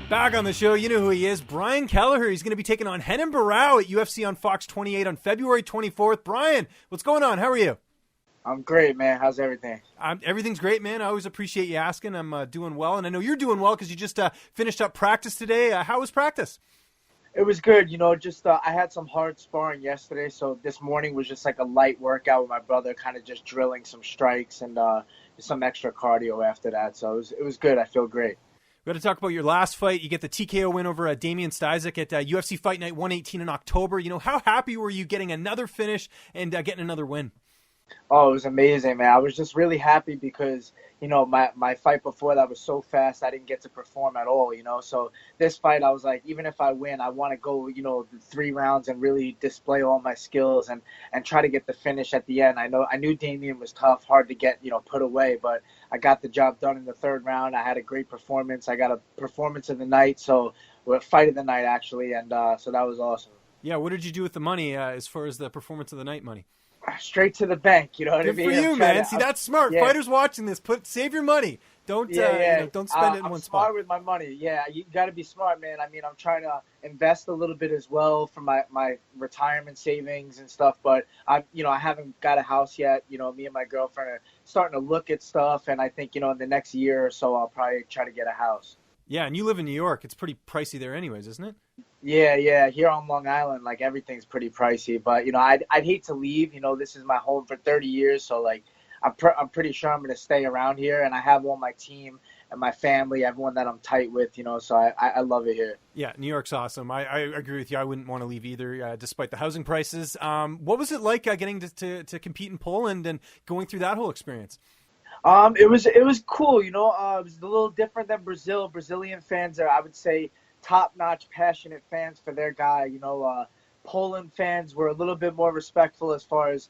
Back on the show, you know who he is, Brian Kelleher. He's going to be taking on Renan Barao at UFC on Fox 28 on February 24th. Brian, what's going on? How are you? I'm great, man. How's everything? Everything's great, man. I always appreciate you asking. I'm doing well, and I know you're doing well because you just finished up practice today. How was practice? It was good. I had some hard sparring yesterday, so this morning was just like a light workout with my brother, kind of just drilling some strikes and some extra cardio after that. So it was good. I feel great. We got to talk about your last fight. You get the TKO win over Damian Stizek at UFC Fight Night 118 in October. You know, how happy were you getting another finish and getting another win? Oh, it was amazing, man. I was just really happy because, my fight before that was so fast, I didn't get to perform at all, So this fight, I was like, even if I win, I want to go, the 3 rounds and really display all my skills and try to get the finish at the end. I knew Damian was tough, hard to get, put away, but I got the job done in the 3rd round. I had a great performance. I got a performance of the night, fight of the night, actually, and so that was awesome. Yeah, what did you do with the money as far as the performance of the night money? Straight to the bank, you know what I mean? Good for you, man. See, that's smart. Yeah. Fighters watching this, save your money. Don't don't spend it in one spot. I'm smart with my money. Yeah, you got to be smart, man. I mean, I'm trying to invest a little bit as well for my retirement savings and stuff. But I haven't got a house yet. Me and my girlfriend are starting to look at stuff, and I think in the next year or so, I'll probably try to get a house. Yeah, and you live in New York. It's pretty pricey there, anyways, isn't it? Yeah. Here on Long Island, like everything's pretty pricey. But I'd hate to leave. This is my home for 30 years, so like I'm pretty sure I'm going to stay around here. And I have all my team and my family, everyone that I'm tight with. So I love it here. Yeah, New York's awesome. I agree with you. I wouldn't want to leave either, despite the housing prices. What was it like getting to compete in Poland and going through that whole experience? It was cool. It was a little different than Brazil. Brazilian fans are, I would say, top-notch, passionate fans for their guy. Poland fans were a little bit more respectful as far as,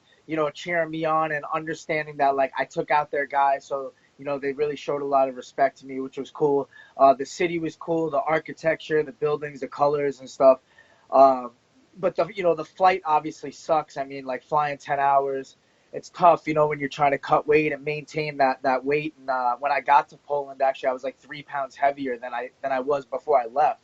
cheering me on and understanding that, like, I took out their guy. So, they really showed a lot of respect to me, which was cool. The city was cool, the architecture, the buildings, the colors and stuff. But, the flight obviously sucks. I mean, like, flying 10 hours. It's tough, when you're trying to cut weight and maintain that weight. And when I got to Poland, actually, I was like 3 pounds heavier than I was before I left.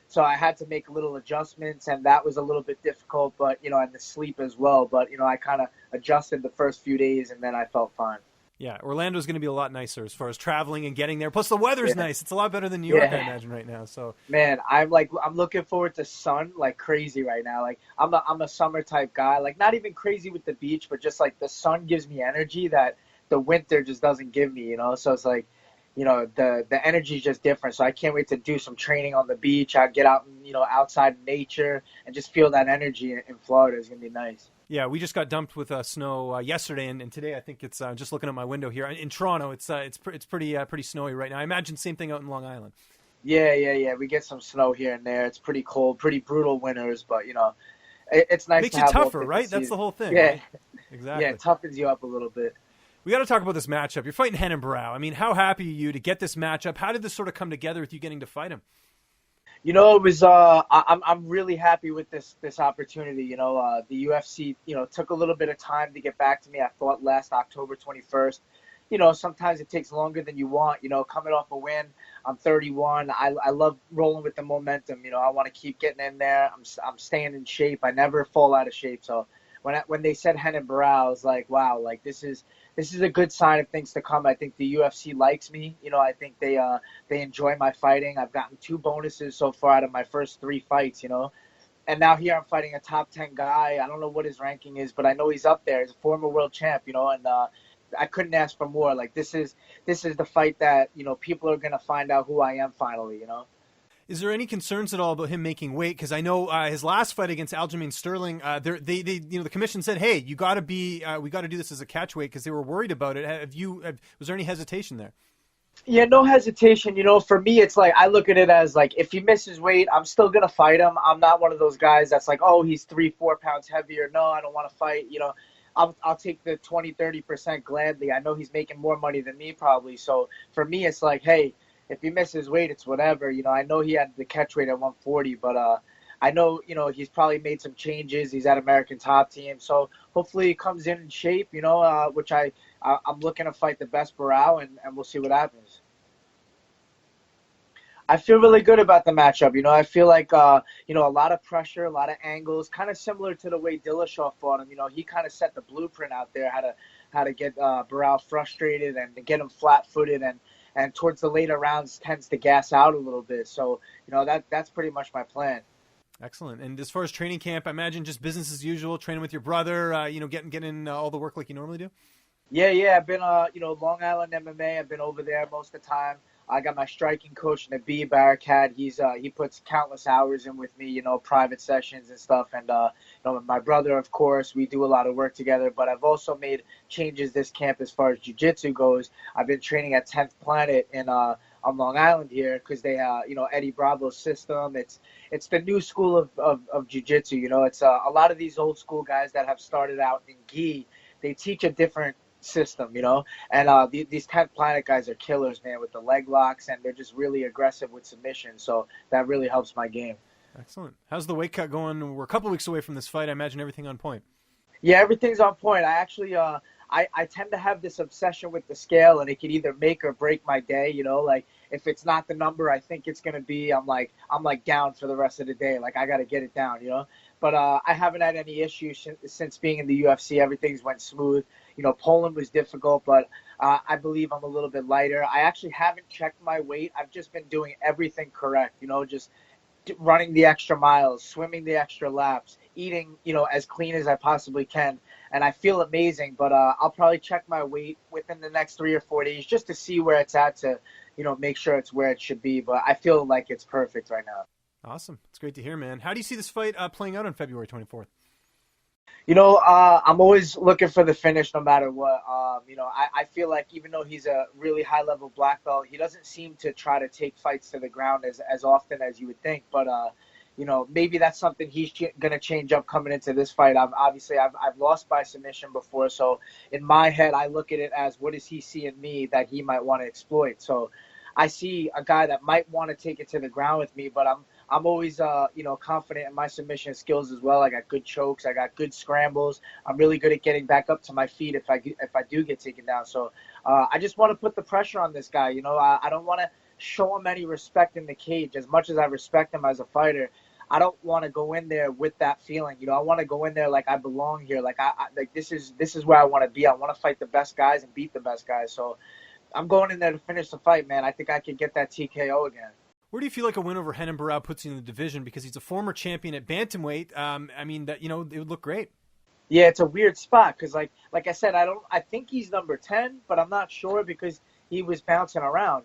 So I had to make little adjustments, and that was a little bit difficult. But and the sleep as well. But I kind of adjusted the first few days, and then I felt fine. Yeah, Orlando's going to be a lot nicer as far as traveling and getting there. Plus, the weather's nice. It's a lot better than New York, I imagine, right now. So, man, I'm looking forward to sun like crazy right now. Like, I'm a summer type guy. Like, not even crazy with the beach, but just like the sun gives me energy that the winter just doesn't give me. So it's like, the energy is just different. So I can't wait to do some training on the beach. I'll get out, outside in nature and just feel that energy in Florida is going to be nice. Yeah, we just got dumped with snow yesterday, and today I think it's just looking at my window here in Toronto. It's pretty snowy right now. I imagine same thing out in Long Island. Yeah. We get some snow here and there. It's pretty cold, pretty brutal winters, but it's nice. Makes to you have tougher, right? That's the whole thing. Yeah, right? Exactly. Yeah, it toughens you up a little bit. We got to talk about this matchup. You're fighting Renan Barao. I mean, how happy are you to get this matchup? How did this sort of come together with you getting to fight him? It was. I'm really happy with this opportunity. The UFC, took a little bit of time to get back to me. I fought last October 21st. Sometimes it takes longer than you want. Coming off a win, I'm 31. I love rolling with the momentum. I want to keep getting in there. I'm staying in shape. I never fall out of shape. So when they said Renan Barao, I was like, wow, like this is a good sign of things to come. I think the UFC likes me. I think they enjoy my fighting. I've gotten 2 bonuses so far out of my first 3 fights, And now here I'm fighting a top 10 guy. I don't know what his ranking is, but I know he's up there. He's a former world champ, and I couldn't ask for more. Like this is the fight that, people are going to find out who I am finally, Is there any concerns at all about him making weight? Because I know his last fight against Aljamain Sterling, the commission said, "Hey, we got to do this as a catch weight," because they were worried about it. Was there any hesitation there? Yeah, no hesitation. For me, it's like I look at it as like if he misses weight, I'm still gonna fight him. I'm not one of those guys that's like, oh, he's 3-4 pounds heavier. No, I don't want to fight. I'll take the 20-30% gladly. I know he's making more money than me probably. So for me, it's like, hey, if he misses weight, it's whatever. I know he had the catch weight at 140, but I know, he's probably made some changes. He's at American Top Team. So hopefully he comes in shape, which I'm looking to fight the best Barao, and we'll see what happens. I feel really good about the matchup. I feel like a lot of pressure, a lot of angles, kind of similar to the way Dillashaw fought him. He kind of set the blueprint out there how to get Barao frustrated and to get him flat-footed, and towards the later rounds tends to gas out a little bit. So that's pretty much my plan. Excellent. And as far as training camp, I imagine just business as usual, training with your brother, getting in all the work like you normally do. Yeah. I've been, Long Island MMA. I've been over there most of the time. I got my striking coach, Nabi Barakat. He puts countless hours in with me, private sessions and stuff. And, my brother, of course, we do a lot of work together. But I've also made changes this camp as far as jiu-jitsu goes. I've been training at 10th Planet on Long Island here because they, Eddie Bravo's system. It's the new school of jiu-jitsu. It's a lot of these old school guys that have started out in gi. They teach a different system, and these 10th Planet guys are killers, man, with the leg locks, and they're just really aggressive with submission, so that really helps my game. Excellent. How's the weight cut going? We're a couple weeks away from this fight. I imagine everything on point. Yeah, everything's on point. I actually I tend to have this obsession with the scale, and it could either make or break my day. Like if it's not the number I think it's gonna be, I'm like down for the rest of the day. Like I gotta get it down, But I haven't had any issues since being in the UFC. Everything's went smooth. Poland was difficult, but I believe I'm a little bit lighter. I actually haven't checked my weight. I've just been doing everything correct, just running the extra miles, swimming the extra laps, eating, as clean as I possibly can. And I feel amazing, but I'll probably check my weight within the next 3 or 4 days just to see where it's at to, make sure it's where it should be. But I feel like it's perfect right now. Awesome. It's great to hear, man. How do you see this fight playing out on February 24th? I'm always looking for the finish no matter what. I feel like even though he's a really high-level black belt, he doesn't seem to try to take fights to the ground as often as you would think. But, maybe that's something he's going to change up coming into this fight. I've lost by submission before, so in my head, I look at it as what does he see in me that he might want to exploit. So I see a guy that might want to take it to the ground with me, but I'm always, confident in my submission skills as well. I got good chokes. I got good scrambles. I'm really good at getting back up to my feet if I do get taken down. So I just want to put the pressure on this guy. I don't want to show him any respect in the cage. As much as I respect him as a fighter, I don't want to go in there with that feeling. I want to go in there like I belong here. Like this is where I want to be. I want to fight the best guys and beat the best guys. So I'm going in there to finish the fight, man. I think I can get that TKO again. Where do you feel like a win over Renan Barao puts you in the division? Because he's a former champion at bantamweight. It would look great. Yeah, it's a weird spot because, like I said, I think he's number 10, but I'm not sure because he was bouncing around,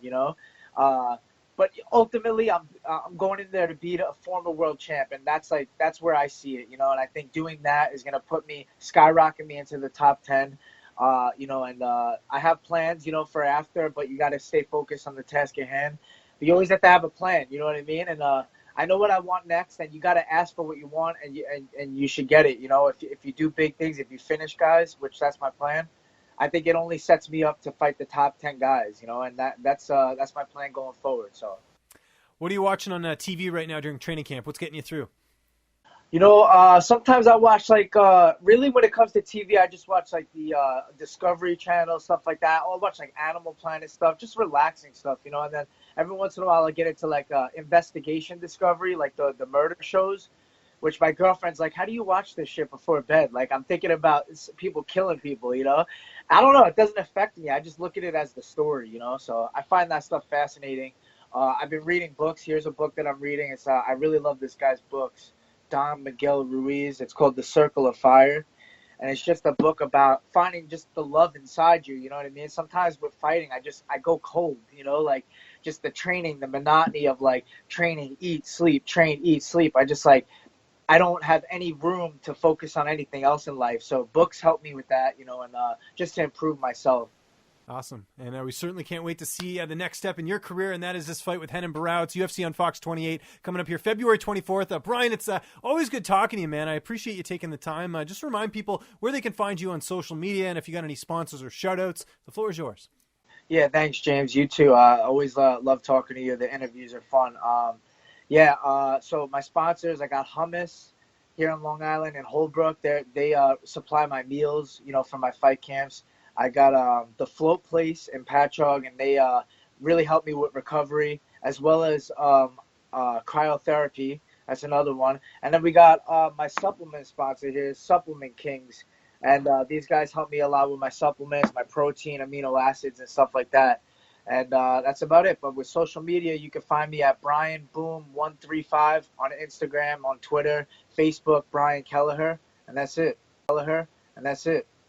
But ultimately, I'm going in there to beat a former world champ, and that's where I see it, And I think doing that is going to skyrocket me into the top 10. I have plans, for after, but you got to stay focused on the task at hand. But you always have to have a plan, you know what I mean? And I know what I want next, and you got to ask for what you want, and you should get it. If you do big things, if you finish guys, which that's my plan, I think it only sets me up to fight the top 10 guys, and that's my plan going forward. So, what are you watching on TV right now during training camp? What's getting you through? Sometimes I watch really when it comes to TV, I just watch the Discovery Channel, stuff like that. I'll watch Animal Planet stuff, just relaxing stuff, and then every once in a while I get into investigation Discovery, the murder shows, which my girlfriend's like, how do you watch this shit before bed? I'm thinking about people killing people, I don't know. It doesn't affect me. I just look at it as the story, so I find that stuff fascinating. I've been reading books. Here's a book that I'm reading. It's I really love this guy's books. Don Miguel Ruiz. It's called The Circle of Fire, and it's just a book about finding just the love inside you. You know what I mean? Sometimes with fighting, I go cold. Just the training, the monotony of training, eat, sleep, train, eat, sleep. I don't have any room to focus on anything else in life. So books help me with that, and just to improve myself. Awesome. And we certainly can't wait to see the next step in your career, and that is this fight with Renan Barao. It's UFC on Fox 28 coming up here February 24th. Brian, it's always good talking to you, man. I appreciate you taking the time. Just remind people where they can find you on social media, and if you got any sponsors or shout-outs, the floor is yours. Yeah, thanks, James. You too. I always love talking to you. The interviews are fun. So my sponsors, I got Hummus here in Long Island and Holbrook. They supply my meals, for my fight camps. I got the Float Place in Patchogue, and they really help me with recovery. as well as cryotherapy. That's another one. And then we got my supplement sponsor here, Supplement Kings. And these guys help me a lot with my supplements, my protein, amino acids, and stuff like that. And that's about it. But with social media, you can find me at Brian Boom 135 on Instagram, on Twitter, Facebook, Brian Kelleher, and that's it. Kelleher, and that's it.